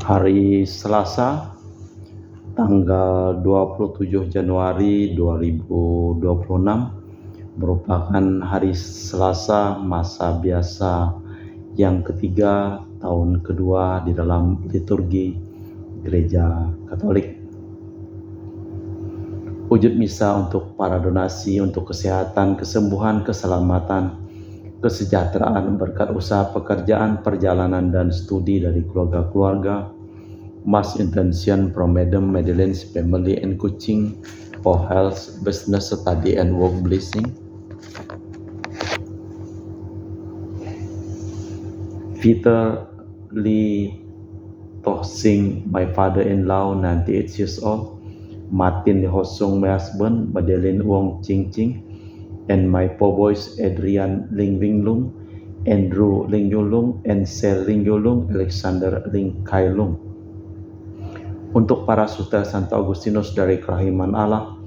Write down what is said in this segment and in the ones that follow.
Hari Selasa, tanggal 27 Januari 2026 merupakan hari Selasa masa biasa yang ketiga tahun kedua di dalam liturgi Gereja Katolik. Wujud misa untuk para donasi untuk kesehatan, kesembuhan, keselamatan, kesejahteraan berkat usaha pekerjaan, perjalanan, dan studi dari keluarga-keluarga. Mass intention from Madam Madeleine's family and Kuching for health, business, study, and work blessing. Peter Lee Toh-Sing, my father-in-law, 98 years old. Martin Ho-Sung, my husband. Madeleine Wong Ching-Ching. And my four boys, Adrian Ling Wing Lung, Andrew Ling Yu Lung, and Sel Ling Yu Lung, Alexander Ling Kai Lung. Untuk para Suster Santo Agustinus dari Kerahiman Allah,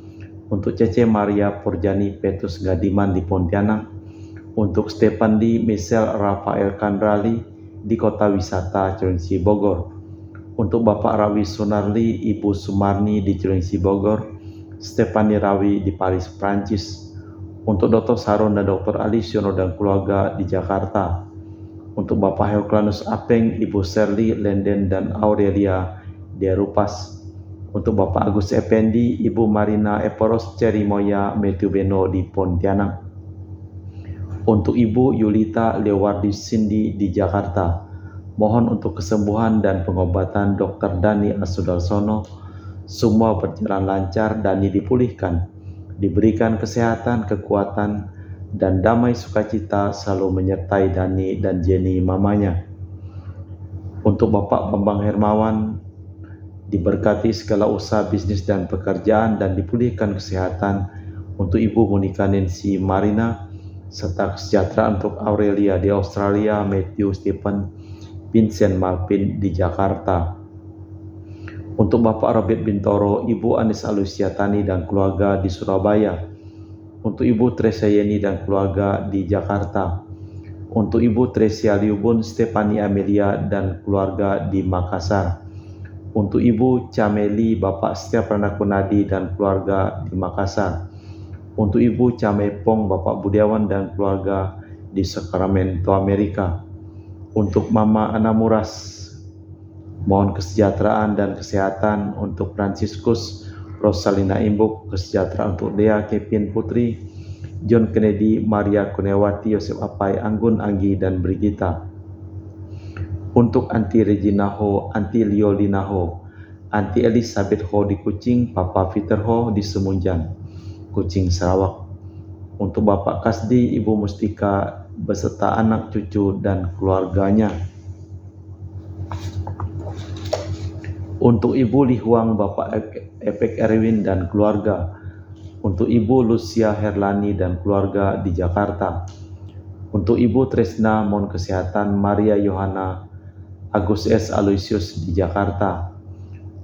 untuk Cece Maria Porjani Petrus Gadiman di Pontianak, untuk Stefan Di Michelle Rafael Kandrali di Kota Wisata Cilengsi Bogor, untuk Bapak Rawi Sunarli, Ibu Sumarni di Cilengsi Bogor, Stefani Rawi di Paris, Prancis, untuk Dr. Saron dan Dr. Alisiono dan keluarga di Jakarta, untuk Bapak Heoklanus Apeng, Ibu Serli Lenden dan Aurelia Derupas, untuk Bapak Agus Effendi, Ibu Marina Eporos Cerimoya Metubeno di Pontianak, untuk Ibu Yulita Lewardi Cindy di Jakarta. Mohon untuk kesembuhan dan pengobatan Dr. Dani Asudarsono, semua berjalan lancar, Dani dipulihkan, diberikan kesehatan, kekuatan, dan damai sukacita selalu menyertai Dani dan Jenny mamanya. Untuk Bapak Bambang Hermawan, diberkati segala usaha bisnis dan pekerjaan dan dipulihkan kesehatan. Untuk Ibu Monica Nancy Marina, serta kesejahteraan untuk Aurelia di Australia, Matthew Stephen, Vincent Malpin di Jakarta. Untuk Bapak Robert Bintoro, Ibu Anis Alusiatani dan keluarga di Surabaya. Untuk Ibu Tresia Yeni dan keluarga di Jakarta. Untuk Ibu Tresia Liubun, Stefani Amelia dan keluarga di Makassar. Untuk Ibu Cameli, Bapak Setia Pranakunadi dan keluarga di Makassar. Untuk Ibu Camepong, Bapak Budiawan dan keluarga di Sacramento, Amerika. Untuk Mama Anamuras, mohon kesejahteraan dan kesehatan. Untuk Franciscus Rosalina Imbuk, kesejahteraan untuk Dea Kevin Putri, John Kennedy, Maria Kunewati, Yosef Apai, Anggun Anggi, dan Brigita. Untuk Anti Regina Ho, Anti Liolina Ho, Anti Elizabeth Ho di Kuching, Papa Peter Ho di Semunjan, Kuching, Sarawak. Untuk Bapak Kasdi, Ibu Mustika beserta anak cucu dan keluarganya. Untuk Ibu Lihuang, Bapak Epek Erwin dan keluarga. Untuk Ibu Lucia Herlani dan keluarga di Jakarta. Untuk Ibu Tresna, mohon kesehatan. Maria Yohana Agus S. Aloysius di Jakarta.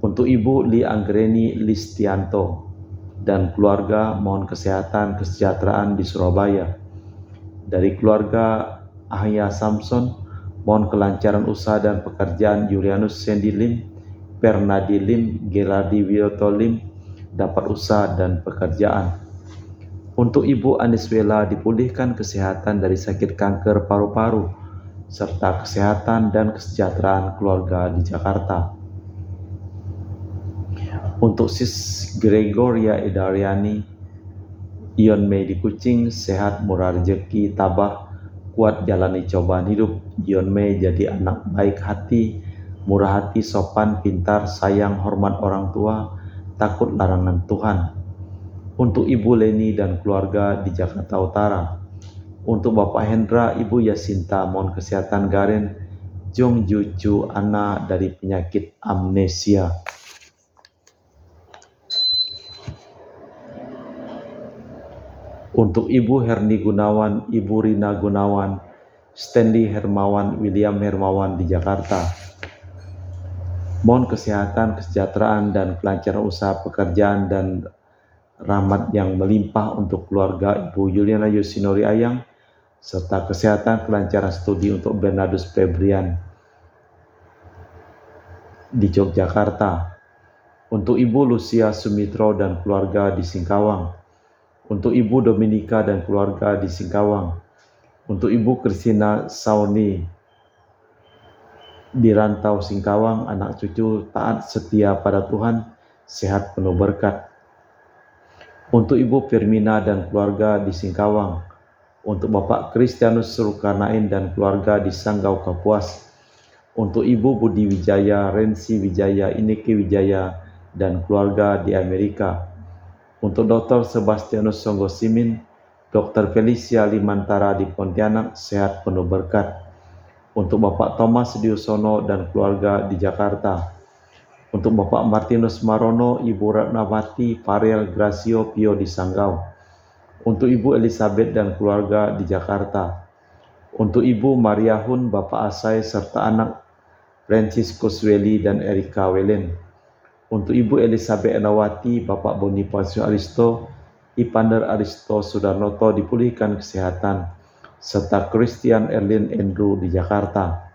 Untuk Ibu Li Anggreni Listianto dan keluarga, mohon kesehatan, kesejahteraan di Surabaya. Dari keluarga Ahya Samson, mohon kelancaran usaha dan pekerjaan. Julianus Sandy Lim, Pernadi Lim, Gerardi Wiyoto Lim dapat usaha dan pekerjaan. Untuk Ibu Aniswela dipulihkan kesehatan dari sakit kanker paru-paru, serta kesehatan dan kesejahteraan keluarga di Jakarta. Untuk Sis Gregoria Edariani, Ion Mei di Kuching, sehat, murah rezeki, tabah, kuat jalani cobaan hidup. Ion Mei jadi anak baik hati, murah hati, sopan, pintar, sayang, hormat orang tua, takut larangan Tuhan. Untuk Ibu Leni dan keluarga di Jakarta Utara. Untuk Bapak Hendra, Ibu Yasinta, mohon kesehatan Garen, Jong Jucu Ana dari penyakit amnesia. Untuk Ibu Herni Gunawan, Ibu Rina Gunawan, Stanley Hermawan, William Hermawan di Jakarta. Mohon kesehatan, kesejahteraan, dan kelancaran usaha pekerjaan dan rahmat yang melimpah untuk keluarga Ibu Yuliana Yosinori Ayang, serta kesehatan kelancaran studi untuk Bernardus Febrian. di Yogyakarta, untuk Ibu Lucia Sumitro dan keluarga di Singkawang, untuk Ibu Dominika dan keluarga di Singkawang, untuk Ibu Kristina Sauni di rantau Singkawang, anak cucu taat setia pada Tuhan, sehat penuh berkat. Untuk Ibu Firmina dan keluarga di Singkawang, untuk Bapak Kristianus Sulkarnain dan keluarga di Sanggau Kapuas, untuk Ibu Budi Wijaya, Rensi Wijaya, Ineke Wijaya dan keluarga di Amerika, untuk Dr. Sebastianus Songgosimin, Dr. Felicia Limantara di Pontianak, sehat penuh berkat. Untuk Bapak Thomas Diosono dan keluarga di Jakarta, untuk Bapak Martinus Marono, Ibu Ratnawati, Farel Gracio Pio di Sanggau, untuk Ibu Elizabeth dan keluarga di Jakarta, untuk Ibu Maria Hun, Bapak Asai serta anak Franciscus Welly dan Erika Welen, untuk Ibu Elizabeth Enawati, Bapak Bonifacio Aristo, Ipander Aristo Sudarnoto dipulihkan kesehatan, serta Christian Erlin Andrew di Jakarta.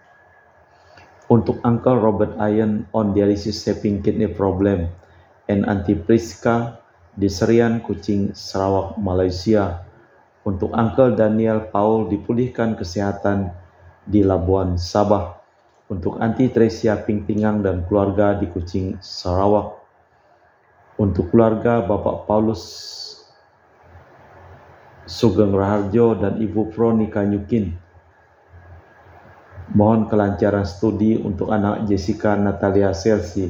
Untuk Uncle Robert Ian on dialysis having kidney problem, and Auntie Priska di Serian Kucing, Sarawak, Malaysia. Untuk Uncle Daniel Paul dipulihkan kesehatan di Labuan, Sabah. Untuk Auntie Tresia Pingtingang dan keluarga di Kucing, Sarawak. Untuk keluarga Bapak Paulus Sugeng Raharjo dan Ibu Veronica Nyukin, mohon kelancaran studi untuk anak Jessica Natalia Selsi,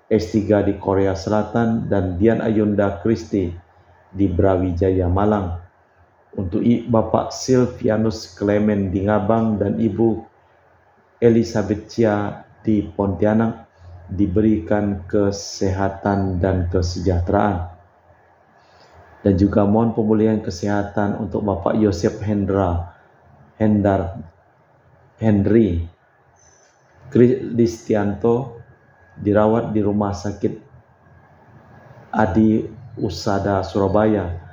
S3 di Korea Selatan, dan Dian Ayunda Kristi di Brawijaya, Malang. Untuk Bapak Silvianus Clement di Ngabang dan Ibu Elizabeth Chia di Pontianak diberikan kesehatan dan kesejahteraan. Dan juga mohon pemulihan kesehatan untuk Bapak Yosef Henry Kristianto dirawat di Rumah Sakit Adi Usada, Surabaya.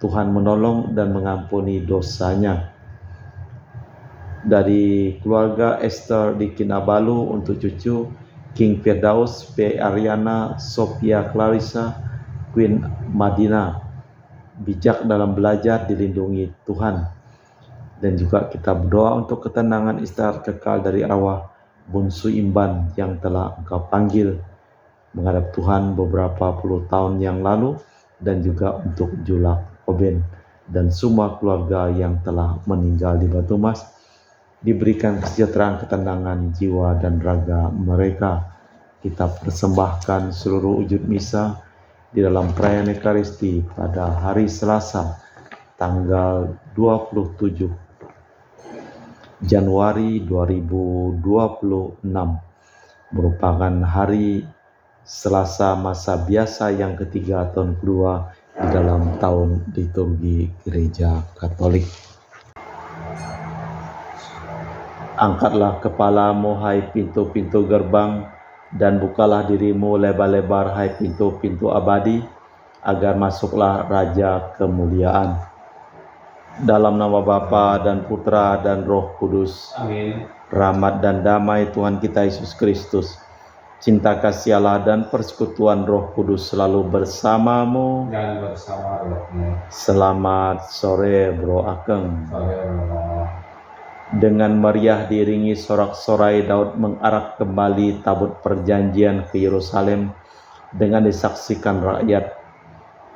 Tuhan menolong dan mengampuni dosanya. Dari keluarga Esther di Kinabalu, untuk cucu King Firdaus, P. Ariana, Sophia Clarissa, Queen Madina, bijak dalam belajar, dilindungi Tuhan. Dan juga kita berdoa untuk ketenangan istirahat kekal dari arwah Bungsu Imban yang telah Engkau panggil menghadap Tuhan beberapa puluh tahun yang lalu, dan juga untuk Julak Oben dan semua keluarga yang telah meninggal di Batu Mas, diberikan kesejahteraan, ketenangan jiwa dan raga mereka. Kita persembahkan seluruh wujud misa di dalam perayaan Ekaristi pada hari Selasa tanggal 27 Januari 2026, merupakan hari Selasa masa biasa yang ketiga tahun kedua di dalam tahun liturgi Gereja Katolik. Angkatlah kepalamu, hai pintu-pintu gerbang, dan bukalah dirimu lebar-lebar, hai pintu-pintu abadi, agar masuklah Raja kemuliaan. Dalam nama Bapa dan Putra dan Roh Kudus. Amin. Rahmat dan damai Tuhan kita Yesus Kristus, cinta kasih Allah dan persekutuan Roh Kudus selalu bersamamu dan bersama rohmu. Selamat sore Bro Akeng. Dengan meriah diiringi sorak-sorai, Daud mengarak kembali tabut perjanjian ke Yerusalem dengan disaksikan rakyat.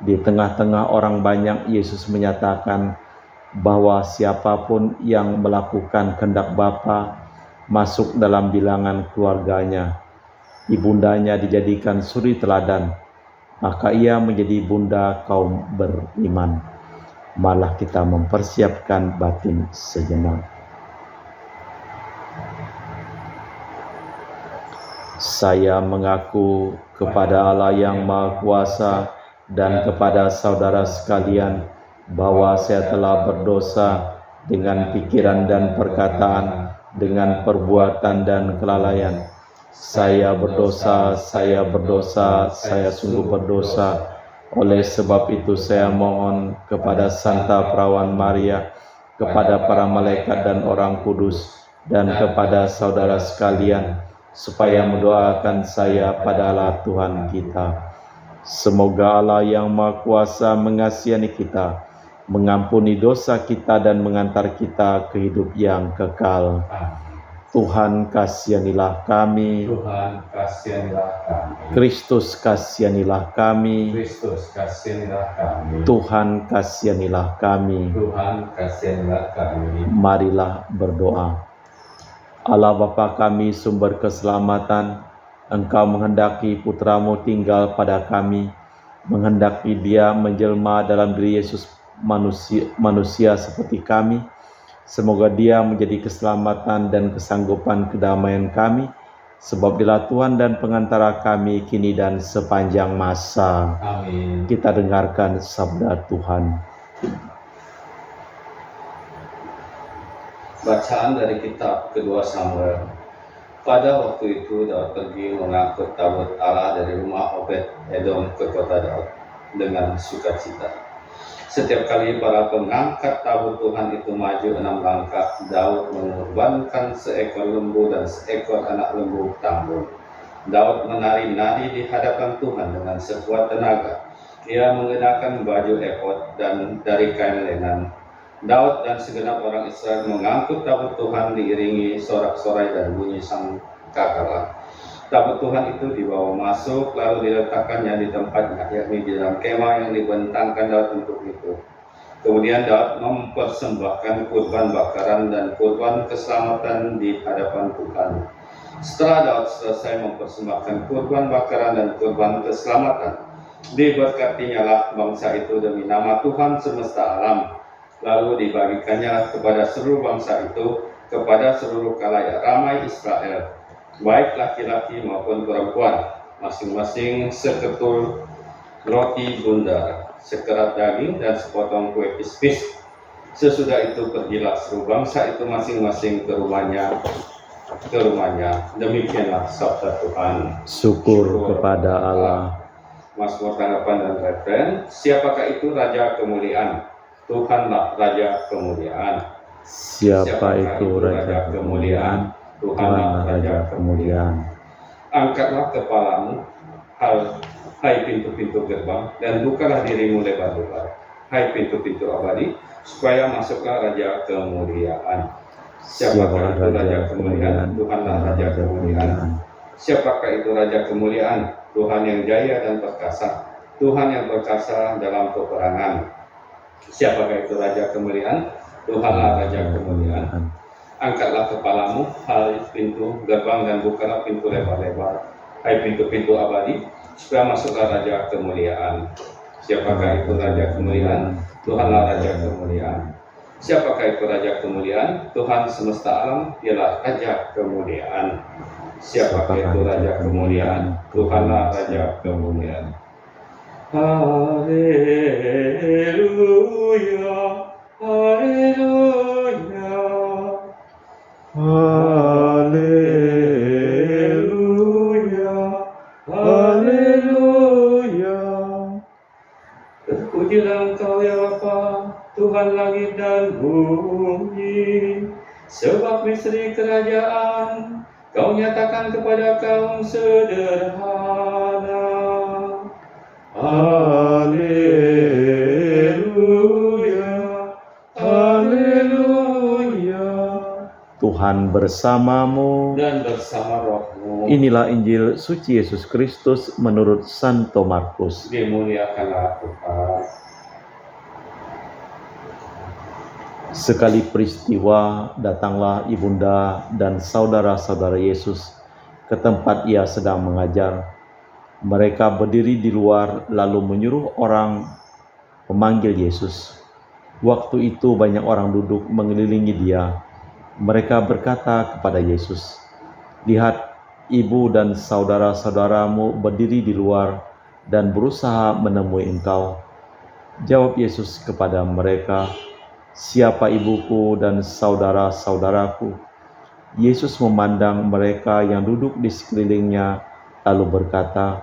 Di tengah-tengah orang banyak, Yesus menyatakan bahwa siapapun yang melakukan kehendak Bapa masuk dalam bilangan keluarganya. Ibundanya dijadikan suri teladan, maka ia menjadi bunda kaum beriman. Malah kita mempersiapkan batin sejenak. Saya mengaku kepada Allah yang Maha Kuasa dan kepada saudara sekalian bahwa saya telah berdosa dengan pikiran dan perkataan, dengan perbuatan dan kelalaian. Saya berdosa, saya sungguh berdosa. Oleh sebab itu saya mohon kepada Santa Perawan Maria, kepada para malaikat dan orang kudus, dan kepada saudara sekalian, supaya mendoakan saya pada Allah Tuhan kita. Semoga Allah yang Maha Kuasa mengasihi kita, mengampuni dosa kita dan mengantar kita ke hidup yang kekal. Amin. Tuhan kasihanilah kami. Tuhan kasihanilah kami. Kristus kasihanilah kami. Kristus kasihanilah kami. Tuhan kasihanilah kami. Tuhan kasihanilah kami. Marilah berdoa. Allah Bapa kami sumber keselamatan, Engkau menghendaki putramu tinggal pada kami, menghendaki dia menjelma dalam diri Yesus manusia seperti kami. Semoga dia menjadi keselamatan dan kesanggupan kedamaian kami, sebab dialah Tuhan dan pengantara kami kini dan sepanjang masa. Amin. Kita dengarkan sabda Tuhan. Bacaan dari kitab kedua Samuel. Pada waktu itu Daud pergi mengangkut tabut Allah dari rumah Obed Edom ke kota Daud dengan sukacita. Setiap kali para pengangkat tabut Tuhan itu maju 6 langkah, Daud mengorbankan seekor lembu dan seekor anak lembu tambun. Daud menari-nari di hadapan Tuhan dengan sekuat tenaga. Ia mengenakan baju efod dan dari kain lenan. Daud dan segenap orang Israel mengangkut tabut Tuhan diiringi sorak-sorai dan bunyi sangkakala. Tabut Tuhan itu dibawa masuk lalu diletakkannya di tempatnya, yakni di dalam kemah yang dibentangkan Daud untuk itu. Kemudian Daud mempersembahkan kurban bakaran dan kurban keselamatan di hadapan Tuhan. Setelah Daud selesai mempersembahkan kurban bakaran dan kurban keselamatan, diberkatinyalah bangsa itu demi nama Tuhan semesta alam. Lalu dibagikannya kepada seluruh bangsa itu, kepada seluruh khalayak ramai Israel, baik laki-laki maupun perempuan, masing-masing seketul roti bundar, sekerat daging dan sepotong kue pis-pis. Sesudah itu pergilah seluruh bangsa itu masing-masing ke rumahnya. Demikianlah sabda Tuhan. Syukur kepada Allah. Mazmur tanggapan dan referen. Siapakah itu Raja Kemuliaan? Tuhanlah Raja Kemuliaan. Siapa itu Raja Kemuliaan? Tuhanlah Raja Kemuliaan. Angkatlah kepalamu, hai pintu-pintu gerbang, dan bukalah dirimu lebar-lebar, hai pintu-pintu abadi, supaya masuklah Raja Kemuliaan. Siapakah itu Raja Kemuliaan? Tuhanlah Raja Kemuliaan. Siapakah itu Raja Kemuliaan? Tuhan yang jaya dan perkasa, Tuhan yang perkasa dalam peperangan. Siapakah itu Raja Kemuliaan? Tuhanlah Raja Kemuliaan. Angkatlah kepalamu, hai pintu gerbang, dan bukalah pintu lebar-lebar, hai pintu-pintu abadi, supaya masuklah Raja Kemuliaan. Siapakah itu Raja Kemuliaan? Tuhanlah Raja Kemuliaan. Siapakah itu Raja Kemuliaan? Tuhan semesta alam, ialah Raja Kemuliaan. Siapakah itu Raja Kemuliaan? Tuhanlah Raja Kemuliaan. Haleluya, haleluya, Haleluya, haleluya. Terpujilah Engkau ya Bapa, Tuhan langit dan bumi, sebab misteri kerajaan Kau nyatakan kepada kaum sederhana. Haleluya, haleluya. Tuhan bersamamu. Dan bersama rohmu. Inilah Injil suci Yesus Kristus menurut Santo Markus. Dimuliakanlah Tuhan. Sekali peristiwa, datanglah ibunda dan saudara-saudara Yesus ke tempat ia sedang mengajar. Mereka berdiri di luar lalu menyuruh orang memanggil Yesus. Waktu itu banyak orang duduk mengelilingi dia. Mereka berkata kepada Yesus, "Lihat, ibu dan saudara-saudaramu berdiri di luar dan berusaha menemui engkau." Jawab Yesus kepada mereka, "Siapa ibuku dan saudara-saudaraku?" Yesus memandang mereka yang duduk di sekelilingnya, lalu berkata,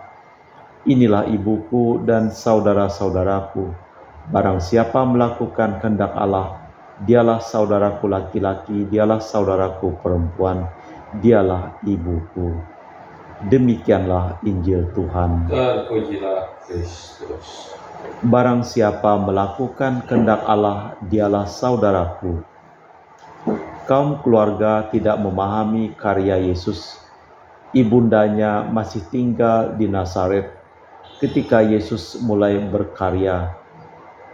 "Inilah ibuku dan saudara-saudaraku. Barang siapa melakukan kehendak Allah, dialah saudaraku laki-laki, dialah saudaraku perempuan. Dialah ibuku. Demikianlah Injil Tuhan. Terpujilah Kristus. Barang siapa melakukan kehendak Allah, dialah saudaraku. Kaum keluarga tidak memahami karya Yesus. Ibundanya masih tinggal di Nazaret ketika Yesus mulai berkarya.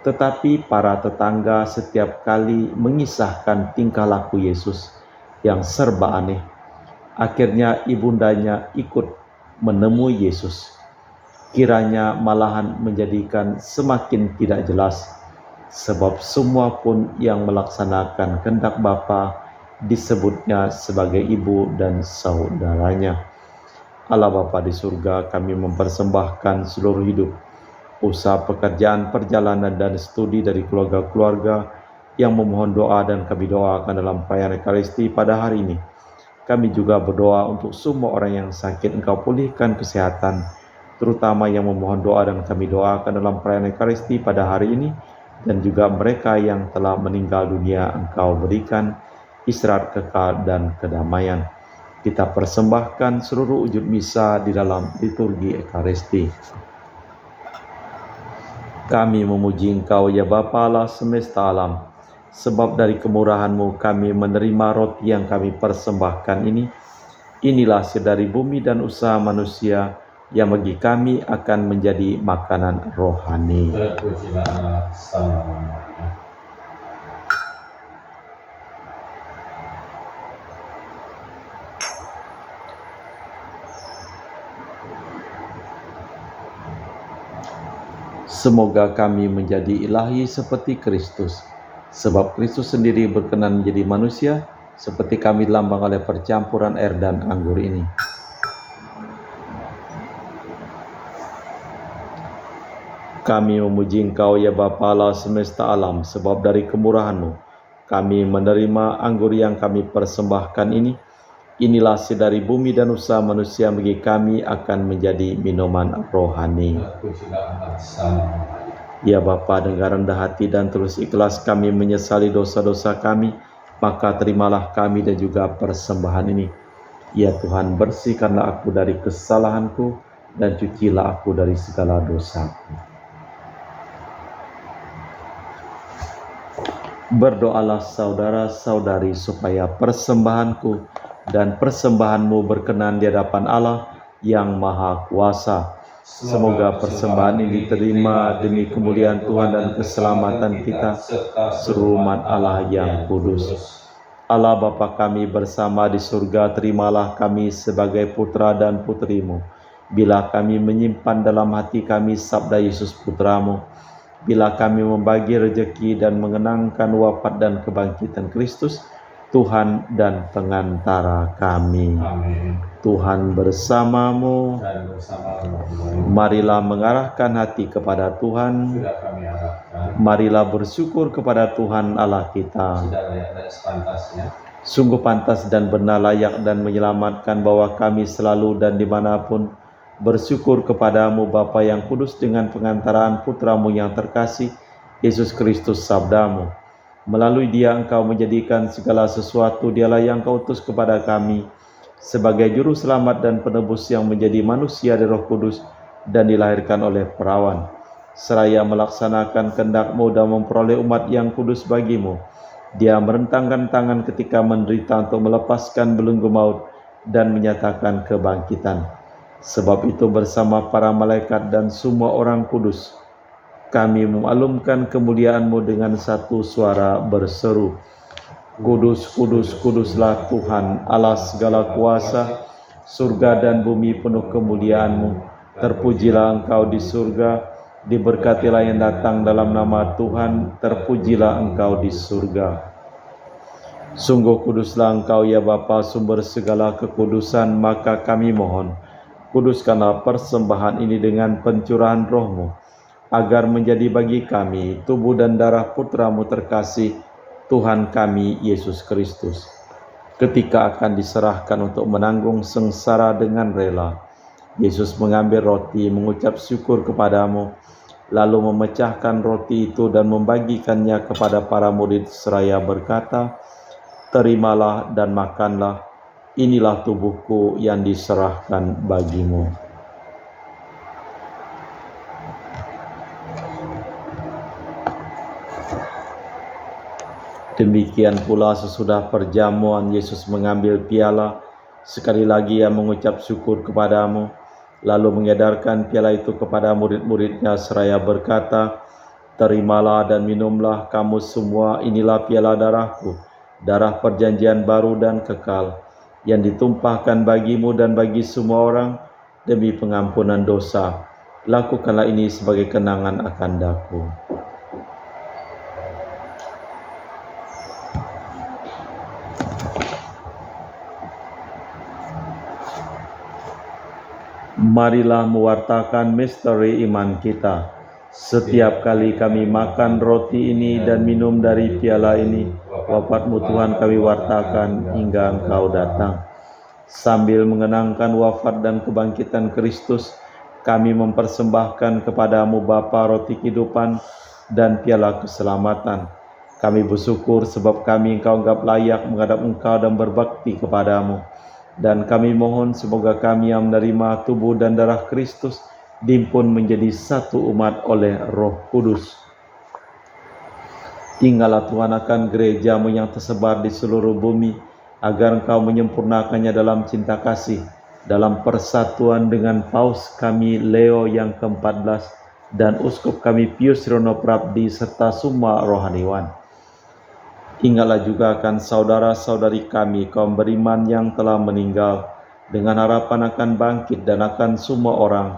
Tetapi para tetangga setiap kali mengisahkan tingkah laku Yesus yang serba aneh. Akhirnya ibundanya ikut menemui Yesus. Kiranya malahan menjadikan semakin tidak jelas, sebab semua pun yang melaksanakan kehendak Bapa disebutnya sebagai ibu dan saudaranya. Allah Bapa di surga, kami mempersembahkan seluruh hidup, usaha pekerjaan, perjalanan, dan studi dari keluarga-keluarga yang memohon doa dan kami doakan dalam perayaan Ekaristi pada hari ini. Kami juga berdoa untuk semua orang yang sakit, Engkau pulihkan kesehatan, terutama yang memohon doa dan kami doakan dalam perayaan Ekaristi pada hari ini, dan juga mereka yang telah meninggal dunia, Engkau berikan istirahat kekal dan kedamaian. Kita persembahkan seluruh wujud misa di dalam liturgi Ekaristi. Kami memuji Engkau ya Bapa Allah semesta alam, sebab dari kemurahan-Mu kami menerima roti yang kami persembahkan ini. Inilah hasil dari bumi dan usaha manusia yang bagi kami akan menjadi makanan rohani. Terpujilah Allah selama-lamanya. Semoga kami menjadi ilahi seperti Kristus, sebab Kristus sendiri berkenan menjadi manusia, seperti kami dilambang oleh percampuran air dan anggur ini. Kami memuji Engkau ya Bapa Allah semesta alam, sebab dari kemurahan-Mu kami menerima anggur yang kami persembahkan ini. Inilah hasil dari bumi dan usaha manusia bagi kami akan menjadi minuman rohani. Terpujilah Allah selama-lamanya. Ya Bapa, dengan rendah hati dan tulus ikhlas kami menyesali dosa-dosa kami, maka terimalah kami dan juga persembahan ini. Ya Tuhan, bersihkanlah aku dari kesalahanku dan cucilah aku dari segala dosaku. Berdoalah saudara-saudari supaya persembahanku dan persembahanmu berkenan di hadapan Allah yang Maha Kuasa. Semoga persembahan ini diterima demi kemuliaan Tuhan dan keselamatan kita seluruh umat Allah yang kudus. Allah Bapa kami bersama di surga, terimalah kami sebagai putra dan putrimu. Bila kami menyimpan dalam hati kami sabda Yesus Putramu, bila kami membagi rejeki dan mengenangkan wafat dan kebangkitan Kristus, Tuhan dan pengantara kami. Amin. Tuhan bersamamu. Dan bersama rohmu. Marilah mengarahkan hati kepada Tuhan. Sudah kami harapkan. Marilah bersyukur kepada Tuhan Allah kita. Sudah layak dan sepantasnya. Sungguh pantas dan benar, layak dan menyelamatkan bahwa kami selalu dan dimanapun bersyukur kepadamu Bapa yang kudus dengan pengantaraan Putramu yang terkasih, Yesus Kristus sabdamu. Melalui Dia Engkau menjadikan segala sesuatu, Dialah yang Kau utus kepada kami sebagai juru selamat dan penebus yang menjadi manusia dari Roh Kudus dan dilahirkan oleh perawan. Seraya melaksanakan kehendak-Mu dan memperoleh umat yang kudus bagimu, Dia merentangkan tangan ketika menderita untuk melepaskan belenggu maut dan menyatakan kebangkitan. Sebab itu bersama para malaikat dan semua orang kudus, kami memaklumkan kemuliaan-Mu dengan satu suara berseru, Kudus, kudus, kuduslah Tuhan Allah segala kuasa, surga dan bumi penuh kemuliaan-Mu. Terpujilah Engkau di surga, diberkatilah yang datang dalam nama Tuhan, terpujilah Engkau di surga. Sungguh kuduslah Engkau ya Bapa, sumber segala kekudusan, maka kami mohon, kuduskanlah persembahan ini dengan pencurahan Roh-Mu, agar menjadi bagi kami tubuh dan darah Putra-Mu terkasih, Tuhan kami Yesus Kristus. Ketika akan diserahkan untuk menanggung sengsara dengan rela, Yesus mengambil roti, mengucap syukur kepadamu, lalu memecahkan roti itu dan membagikannya kepada para murid seraya berkata, Terimalah dan makanlah, inilah tubuhku yang diserahkan bagimu. Demikian pula sesudah perjamuan Yesus mengambil piala, sekali lagi ia mengucap syukur kepadamu, lalu mengedarkan piala itu kepada murid-muridnya seraya berkata, "Terimalah dan minumlah kamu semua, inilah piala darahku, darah perjanjian baru dan kekal, yang ditumpahkan bagimu dan bagi semua orang demi pengampunan dosa. Lakukanlah ini sebagai kenangan akan daku." Marilah mewartakan misteri iman kita. Setiap kali kami makan roti ini dan minum dari piala ini, wafat-Mu Tuhan kami wartakan hingga Engkau datang. Sambil mengenangkan wafat dan kebangkitan Kristus, kami mempersembahkan kepadamu Bapa roti kehidupan dan piala keselamatan. Kami bersyukur sebab kami Engkau anggap layak menghadap Engkau dan berbakti kepadamu. Dan kami mohon semoga kami yang menerima tubuh dan darah Kristus dihimpun menjadi satu umat oleh Roh Kudus. Tinggallah Tuhan akan gereja-Mu yang tersebar di seluruh bumi, agar Engkau menyempurnakannya dalam cinta kasih, dalam persatuan dengan Paus kami Leo yang ke-14 dan Uskup kami Pius Rono Prabdi serta semua rohaniwan. Ingatlah juga akan saudara-saudari kami kaum beriman yang telah meninggal, dengan harapan akan bangkit, dan akan semua orang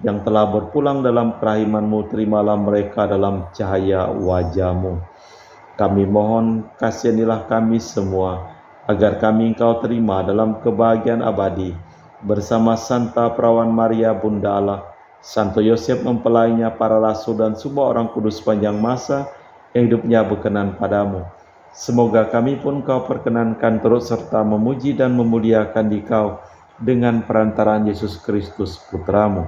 yang telah berpulang dalam kerahiman-Mu, terimalah mereka dalam cahaya wajah-Mu. Kami mohon kasihanilah kami semua, agar kami Engkau terima dalam kebahagiaan abadi, bersama Santa Perawan Maria Bunda Allah, Santo Yosef mempelainya, para rasul dan semua orang kudus sepanjang masa yang hidupnya berkenan padamu. Semoga kami pun Kau perkenankan turut serta memuji dan memuliakan Dikau dengan perantaraan Yesus Kristus Putra-Mu.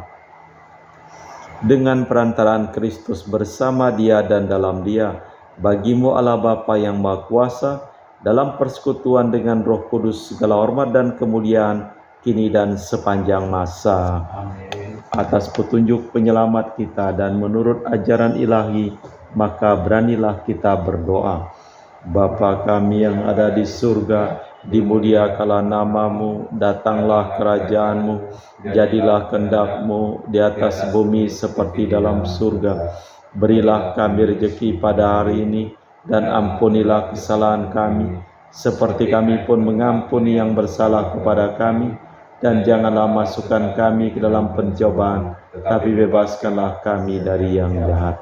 Dengan perantaraan Kristus bersama Dia dan dalam Dia, bagi-Mu Allah Bapa yang Maha Kuasa, dalam persekutuan dengan Roh Kudus segala hormat dan kemuliaan kini dan sepanjang masa. Amin. Atas petunjuk penyelamat kita dan menurut ajaran ilahi, maka beranilah kita berdoa. Bapa kami yang ada di surga, dimuliakanlah nama-Mu, datanglah kerajaan-Mu, jadilah kehendak-Mu di atas bumi seperti dalam surga. Berilah kami rezeki pada hari ini, dan ampunilah kesalahan kami, seperti kami pun mengampuni yang bersalah kepada kami. Dan janganlah masukkan kami ke dalam pencobaan, tapi bebaskanlah kami dari yang jahat.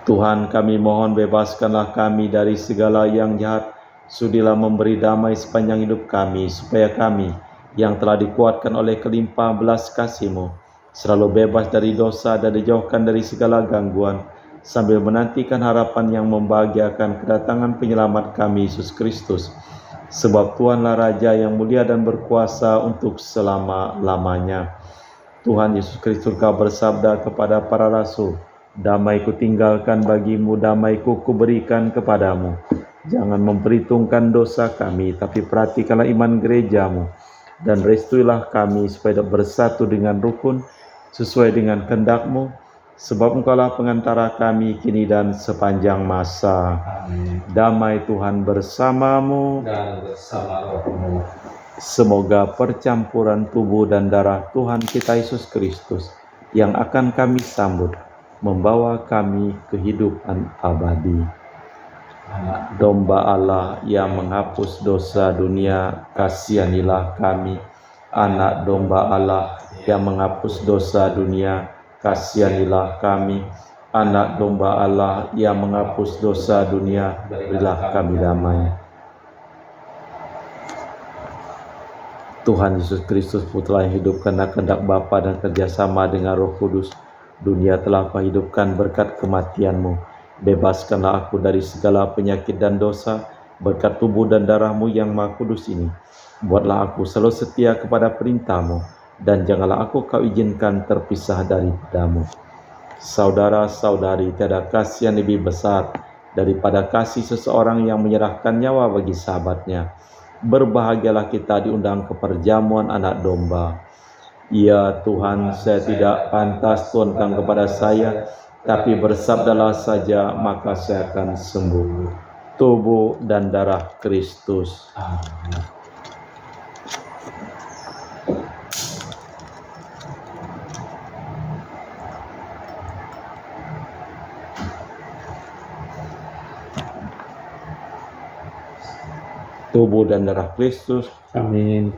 Tuhan, kami mohon bebaskanlah kami dari segala yang jahat. Sudilah memberi damai sepanjang hidup kami, supaya kami yang telah dikuatkan oleh kelimpahan belas kasih-Mu selalu bebas dari dosa dan dijauhkan dari segala gangguan, sambil menantikan harapan yang membahagiakan kedatangan penyelamat kami, Yesus Kristus. Sebab Tuhanlah Raja yang mulia dan berkuasa untuk selama-lamanya. Tuhan Yesus Kristus, Kau bersabda kepada para rasul, "Damai-Ku tinggalkan bagimu, damai-Ku kuberikan kepadamu. Jangan memperhitungkan dosa kami, tapi perhatikanlah iman gereja-Mu, dan restuilah kami supaya bersatu dengan rukun, sesuai dengan kehendak-Mu, sebab Engkaulah pengantara kami kini dan sepanjang masa." Amin. Damai Tuhan bersamamu. Dan bersama rohmu. Semoga percampuran tubuh dan darah Tuhan kita Yesus Kristus yang akan kami sambut membawa kami kehidupan abadi. Domba Allah yang menghapus dosa dunia, kasihanilah kami. Anak domba Allah yang menghapus dosa dunia, kasihanilah kami. Anak domba Allah yang menghapus dosa dunia, berilah kami damai. Tuhan Yesus Kristus, Putra yang hidup karena kehendak Bapa dan kerjasama dengan Roh Kudus, dunia telah Kau hidupkan berkat kematian-Mu. Bebaskanlah aku dari segala penyakit dan dosa, berkat tubuh dan darah-Mu yang Maha Kudus ini. Buatlah aku selalu setia kepada perintah-Mu, dan janganlah aku Kau izinkan terpisah daripadamu. Saudara-saudari, tiada kasih yang lebih besar daripada kasih seseorang yang menyerahkan nyawa bagi sahabatnya. Berbahagialah kita diundang ke perjamuan anak domba. Ya Tuhan, saya tidak pantas tuankan kepada saya, tapi bersabdalah saja maka saya akan sembuh. Tubuh dan darah Kristus. Amin. Tubuh dan darah Kristus. Amin.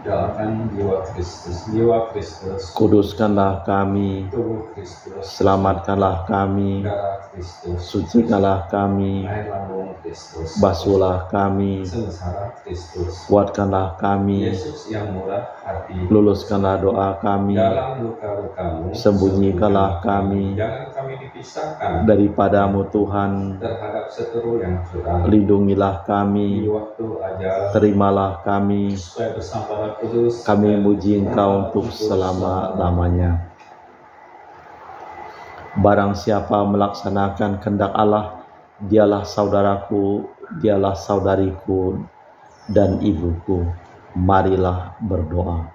Doakan jiwa Kristus, Kuduskanlah kami, tubuh Kristus, selamatkanlah kami, darah Kristus, sucikanlah kami, air lambung Kristus, basuhlah kami, sengsara Kristus, kuatkanlah kami, Yesus yang murah hati, luluskanlah doa kami, dalam luka-lukamu, sembunyikanlah kami jangan kami dipisahkan daripadamu Tuhan, terhadap seteru yang curang, lindungilah di kami, waktu ajal, terimalah kami, supaya bersama Roh Kudus kami muji Engkau untuk selama-lamanya. Barang siapa melaksanakan kehendak Allah, dialah saudaraku, dialah saudariku, dan ibuku. Marilah berdoa.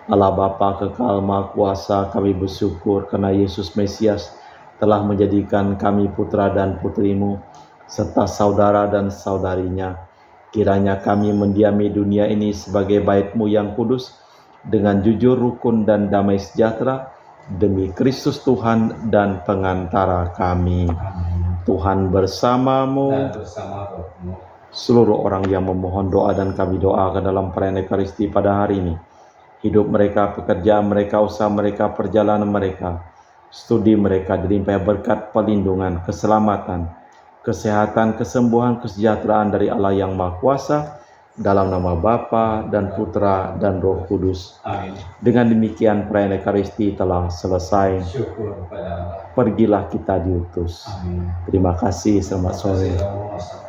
Allah Bapa kekal Maha Kuasa, kami bersyukur karena Yesus Mesias telah menjadikan kami putra dan putrimu, serta saudara dan saudarinya. Kiranya kami mendiami dunia ini sebagai bait-Mu yang kudus, dengan jujur, rukun, dan damai sejahtera, demi Kristus Tuhan dan pengantara kami. Amin. Tuhan bersamamu. Dan bersama rohmu. Seluruh orang yang memohon doa dan kami doakan dalam perayaan Ekaristi pada hari ini, hidup mereka, pekerjaan mereka, usaha mereka, perjalanan mereka, studi mereka dilimpahi berkat perlindungan, keselamatan, kesehatan, kesembuhan, kesejahteraan dari Allah yang Maha Kuasa, dalam nama Bapa dan Putra dan Roh Kudus. Amin. Dengan demikian perayaan Ekaristi telah selesai. Syukur kepada Allah. Pergilah kita diutus. Amin. Terima kasih, selamat sore. Terima kasih,